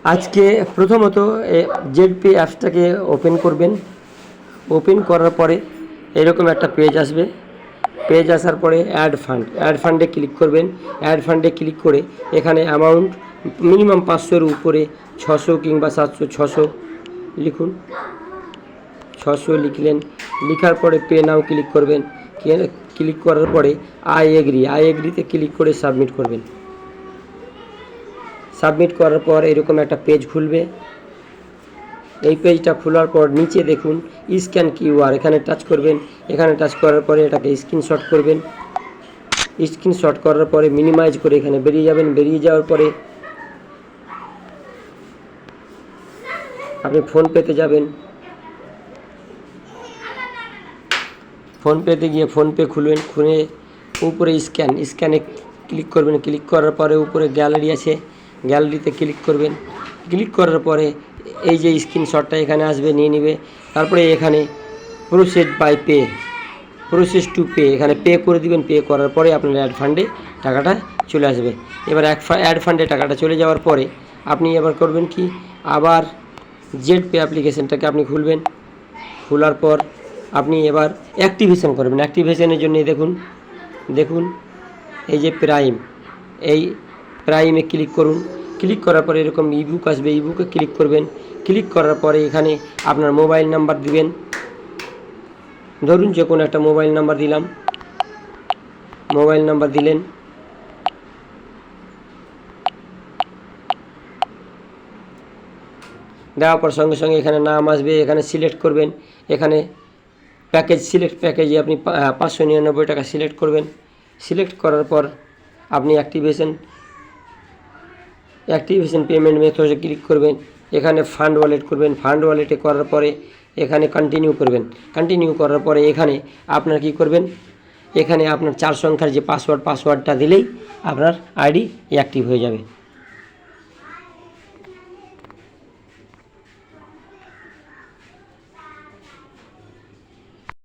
আজকে প্রথমত ZP অ্যাপসটাকে open করবেন। ওপেন করার পরে এরকম একটা পেজ আসবে। পেজ আসার পরে অ্যাড ফান্ডে ক্লিক করবেন। অ্যাড ফান্ডে ক্লিক করে এখানে অ্যামাউন্ট মিনিমাম 500-এর উপরে 600 কিংবা 700, 600 লিখুন। 600 লিখলেন। লিখার পরে পে নাও ক্লিক করবেন। ক্লিক করার পরে আই এগ্রিতে ক্লিক করে সাবমিট করবেন। সাবমিট করার পর এরকম একটা পেজ খুলবে। এই পেজটা খোলার পর নিচে দেখুন স্ক্যান কিউআর, এখানে টাচ করবেন। এখানে টাচ করার পরে এটাকে স্ক্রিনশট করবেন। স্ক্রিনশট করার পরে মিনিমাইজ করে এখানে বেরিয়ে যাবেন। বেরিয়ে যাওয়ার পরে আপনি ফোনপেতে যাবেন। ফোনপেতে গিয়ে ফোনপে খুলবেন। খুলে উপরে স্ক্যানে ক্লিক করবেন। ক্লিক করার পরে উপরে গ্যালারি আছে, গ্যালারিতে ক্লিক করবেন। ক্লিক করার পরে এই যে স্ক্রিনশটটা এখানে আসবে, নিয়ে নেবে। তারপরে এখানে প্রসেস টু পে এখানে পে করে দিবেন। পে করার পরে আপনার অ্যাড ফান্ডে টাকাটা চলে আসবে। এবার অ্যাড ফান্ডে টাকাটা চলে যাওয়ার পরে আপনি এবার করবেন কি, আবার জেডপে অ্যাপ্লিকেশনটাকে আপনি খুলবেন। খোলার পর আপনি এবার অ্যাক্টিভেশন করবেন। অ্যাক্টিভেশনের জন্য দেখুন এই যে এই প্রাইমে ক্লিক করুন। ক্লিক করার পরে এরকম ইবুক আসবে, ইবুকে ক্লিক করবেন। ক্লিক করার পরে এখানে আপনার মোবাইল নাম্বার দিবেন। ধরুন যে কোনো একটা মোবাইল নাম্বার দিলাম। মোবাইল নাম্বার দিলেন। দেওয়ার পর সঙ্গে সঙ্গে এখানে নাম আসবে, এখানে সিলেক্ট করবেন। এখানে প্যাকেজে আপনি 599 টাকা সিলেক্ট করবেন। সিলেক্ট করার পর আপনি অ্যাক্টিভেশন পেমেন্ট মেথডে ক্লিক করবেন। এখানে ফান্ড ওয়ালেট করবেন। ফান্ড ওয়ালেটে করার পরে এখানে কন্টিনিউ করবেন। কন্টিনিউ করার পরে এখানে আপনার কি করবেন, এখানে আপনার 4 সংখ্যার যে পাসওয়ার্ডটা দিলেই আপনার আইডি অ্যাক্টিভ হয়ে যাবে।